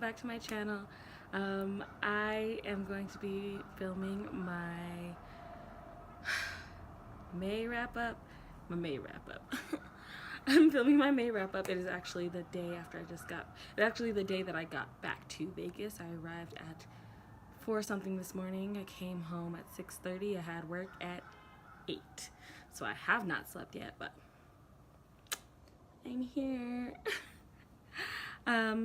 back to my channel. I am going to be filming my May wrap up. I'm filming my May wrap up. It is actually the day after the day that I got back to Vegas. I arrived at 4 something this morning. I came home at 6:30. I had work at 8. So I have not slept yet, but I'm here.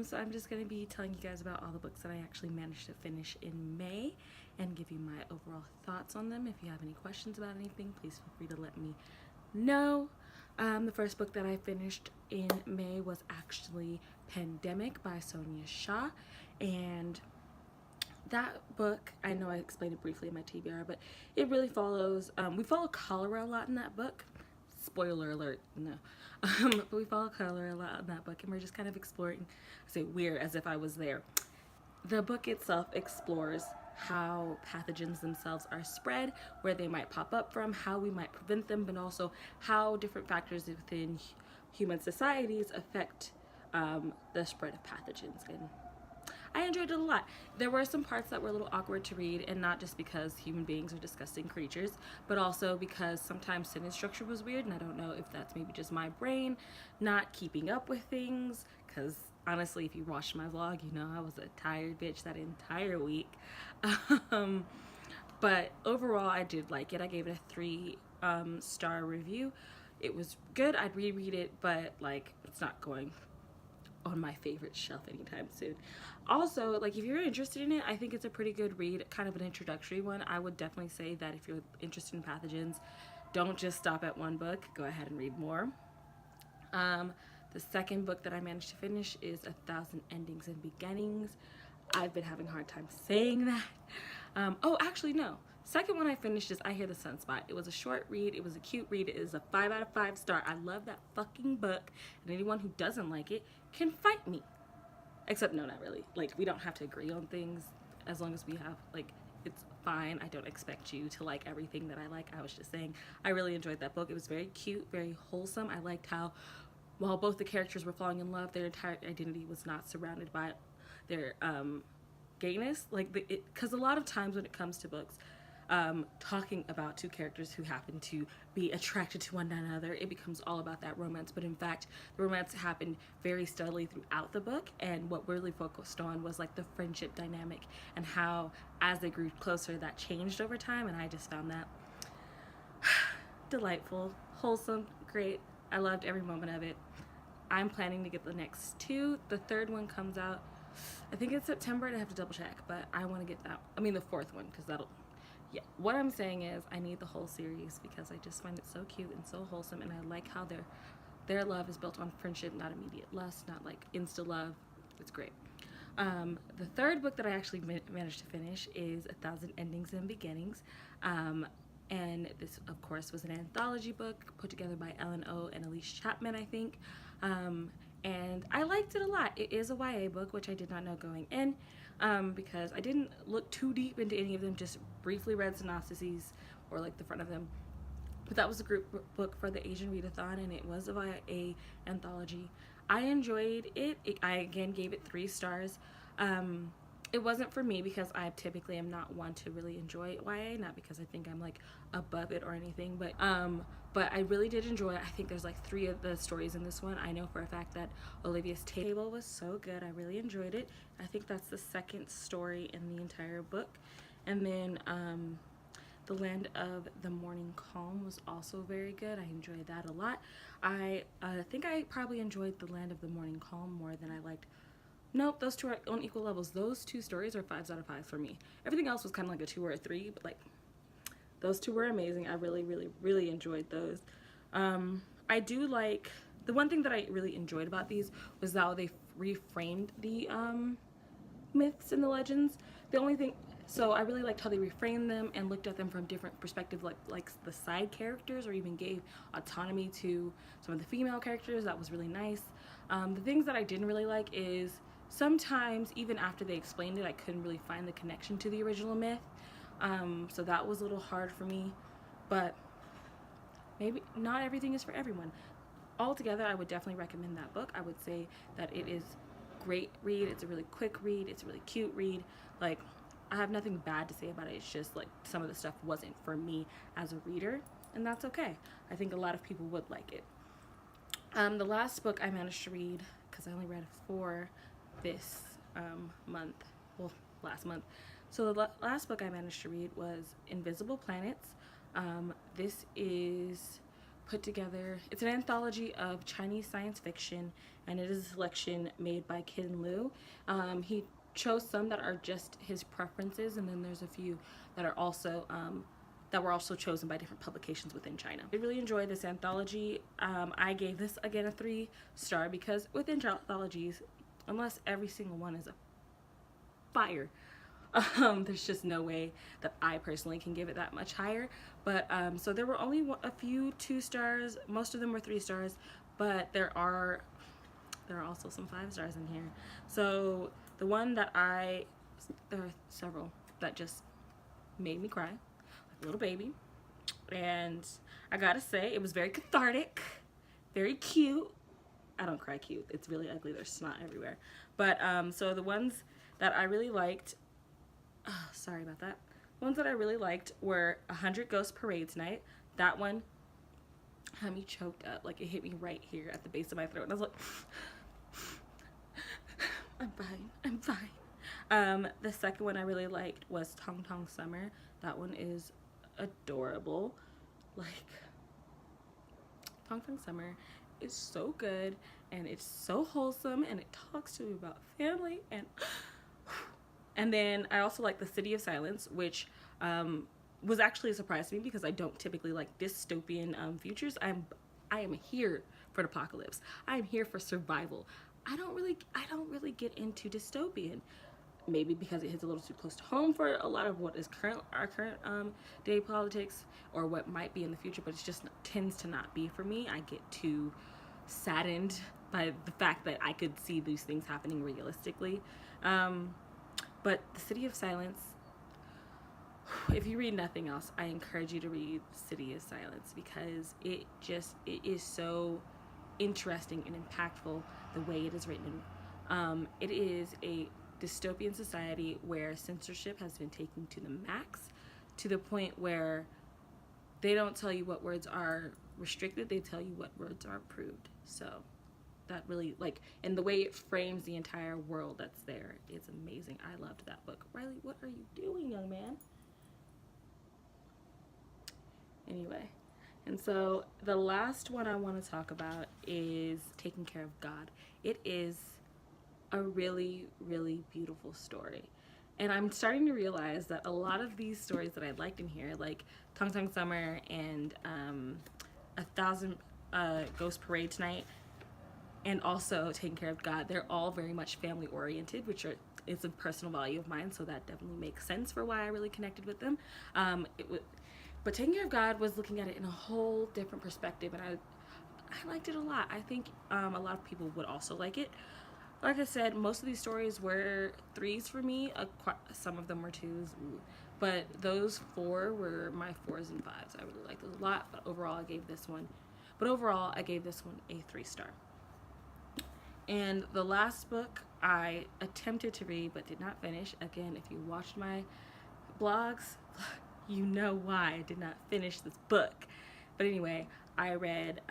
So I'm just going to be telling you guys about all the books that I actually managed to finish in May and give you my overall thoughts on them. If you have any questions about anything, please feel free to let me know. The first book that I finished in May was actually Pandemic by Sonia Shah, and that book, I know I explained it briefly in my TBR, but it really follows, we follow cholera a lot in that book. Spoiler alert, no. But we follow color a lot in that book, and we're just kind of exploring, I say weird as if I was there. The book itself explores how pathogens themselves are spread, where they might pop up from, how we might prevent them, but also how different factors within human societies affect the spread of pathogens. And I enjoyed it a lot. There were some parts that were a little awkward to read, and not just because human beings are disgusting creatures, but also because sometimes sentence structure was weird, and I don't know if that's maybe just my brain not keeping up with things, because honestly, if you watched my vlog, you know I was a tired bitch that entire week. But overall, I did like it. I gave it a 3-star review. It was good. I'd reread it, but like it's not going on my favorite shelf anytime soon. Also, like if you're interested in it, I think it's a pretty good read, kind of an introductory one. I would definitely say that if you're interested in pathogens, don't just stop at one book, go ahead and read more. The second book that I managed to finish is 1,000 Endings and Beginnings. I've been having a hard time saying that. Oh, actually no. Second one I finished is I Hear the Sunspot. It was a short read. It was a cute read. It is a 5 out of 5 star. I love that fucking book, and anyone who doesn't like it can fight me. Except no, not really. Like, we don't have to agree on things as long as we have, like, it's fine. I don't expect you to like everything that I like. I was just saying I really enjoyed that book. It was very cute, very wholesome. I liked how while both the characters were falling in love, their entire identity was not surrounded by their gayness. Like, because a lot of times when it comes to books, talking about two characters who happen to be attracted to one another, it becomes all about that romance. But in fact, the romance happened very steadily throughout the book, and what we're really focused on was like the friendship dynamic and how as they grew closer that changed over time. And I just found that delightful, wholesome, great. I loved every moment of it. I'm planning to get the next 2. The third one comes out, I think it's September, and I have to double check, but I want to get that, I mean the 4th one, because that'll, yeah, what I'm saying is I need the whole series because I just find it so cute and so wholesome, and I like how their love is built on friendship, not immediate lust, not like insta love. It's great. The third book that I actually managed to finish is 1,000 Endings and Beginnings, and this of course was an anthology book put together by Ellen O and Elise Chapman, I think, and I liked it a lot. It is a YA book, which I did not know going in, because I didn't look too deep into any of them, just briefly read synopses or like the front of them. But that was a group book for the Asian Readathon, and it was a YA anthology. I enjoyed it. I again gave it 3 stars. It wasn't for me because I typically am not one to really enjoy YA, not because I think I'm like above it or anything, but I really did enjoy it. I think there's like 3 of the stories in this one. I know for a fact that Olivia's Table was so good. I really enjoyed it. I think that's the 2nd story in the entire book. And then The Land of the Morning Calm was also very good. I enjoyed that a lot. I think I probably enjoyed The Land of the Morning Calm more than I liked. Nope, those 2 are on equal levels. Those 2 stories are 5s out of 5 for me. Everything else was kind of like a 2 or a 3, but like those 2 were amazing. I really enjoyed those. I do like, the one thing that I really enjoyed about these was how they reframed the myths and the legends. The only thing, so I really liked how they reframed them and looked at them from different perspectives, like the side characters, or even gave autonomy to some of the female characters. That was really nice. The things that I didn't really like is sometimes even after they explained it, I couldn't really find the connection to the original myth. So that was a little hard for me, but maybe not everything is for everyone. Altogether, I would definitely recommend that book. I would say that it is great read. It's a really quick read. It's a really cute read. Like, I have nothing bad to say about it. It's just like some of the stuff wasn't for me as a reader, and that's okay. I think a lot of people would like it. The last book I managed to read, because I only read 4 this month, well, last month. So the last book I managed to read was Invisible Planets. This is put together, it's an anthology of Chinese science fiction, and it is a selection made by Ken Liu. He chose some that are just his preferences, and then there's a few that are also that were also chosen by different publications within China. I really enjoyed this anthology. I gave this again a 3-star because with anthologies, unless every single one is a fire, there's just no way that I personally can give it that much higher. But so there were only a few 2 stars. Most of them were 3 stars, but there are also some 5 stars in here. So the one that there are several that just made me cry like a little baby, and I gotta say it was very cathartic, very cute. I don't cry cute, it's really ugly, there's snot everywhere. But so the ones that I really liked, sorry about that, ones that I really liked were 100 Ghost Parade Tonight. That one had me choked up, like it hit me right here at the base of my throat, and I was like I'm fine, I'm fine. The second one I really liked was Tong Tong Summer. That one is adorable. Like, Tong Tong Summer is so good, and it's so wholesome, and it talks to me about family, and then I also like The City of Silence, which was actually a surprise to me because I don't typically like dystopian futures. I am here for an apocalypse. I am here for survival. I don't really get into dystopian. Maybe because it hits a little too close to home for a lot of what is our current day politics, or what might be in the future, but it just tends to not be for me. I get too saddened by the fact that I could see these things happening realistically. But The City of Silence, if you read nothing else, I encourage you to read City of Silence, because it is so interesting and impactful the way it is written. It is a dystopian society where censorship has been taken to the max, to the point where they don't tell you what words are restricted, they tell you what words are approved. So that really, like, and the way it frames the entire world that's there is amazing. I loved that book. Riley, what are you doing, young man? Anyway, and so the last one I want to talk about is Taking Care of God. It is a really, really beautiful story. And I'm starting to realize that a lot of these stories that I liked in here, like Tong Tong Summer and 1,000 Ghost Parade Tonight, and also Taking Care of God, they're all very much family oriented, which is a personal value of mine, so that definitely makes sense for why I really connected with them. But Taking Care of God was looking at it in a whole different perspective, and I liked it a lot. I think a lot of people would also like it. Like I said, most of these stories were 3s for me. Some of them were 2s, but those 4 were my 4s and 5s. I really liked those a lot, but overall I gave this one a 3-star. And the last book I attempted to read but did not finish. Again, if you watched my blogs, you know why I did not finish this book. But anyway, I read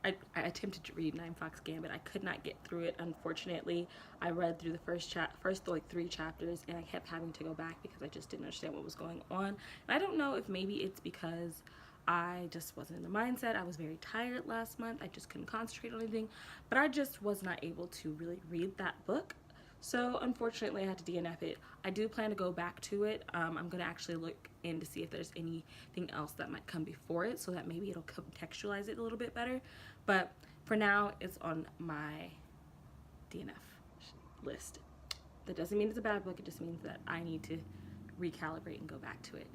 I attempted to read Nine Fox Gambit. I could not get through it, unfortunately. I read through the first like 3 chapters, and I kept having to go back because I just didn't understand what was going on. And I don't know if maybe it's because I just wasn't in the mindset. I was very tired last month. I just couldn't concentrate on anything, but I just was not able to really read that book. So unfortunately I had to DNF it. I do plan to go back to it. I'm going to actually look in to see if there's anything else that might come before it, so that maybe it'll contextualize it a little bit better. But for now, it's on my DNF list. That doesn't mean it's a bad book. It just means that I need to recalibrate and go back to it.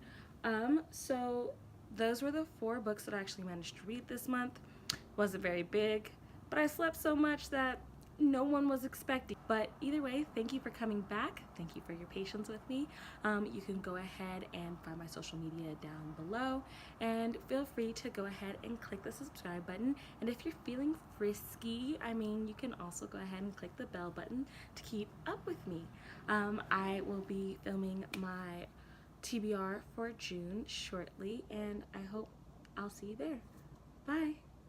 So those were the 4 books that I actually managed to read this month. Wasn't very big, but I slept so much that no one was expecting. But either way, thank you for coming back. Thank you for your patience with me. You can go ahead and find my social media down below, and feel free to go ahead and click the subscribe button. And if you're feeling frisky, I mean, you can also go ahead and click the bell button to keep up with me. I will be filming my TBR for June shortly, and I hope I'll see you there. Bye.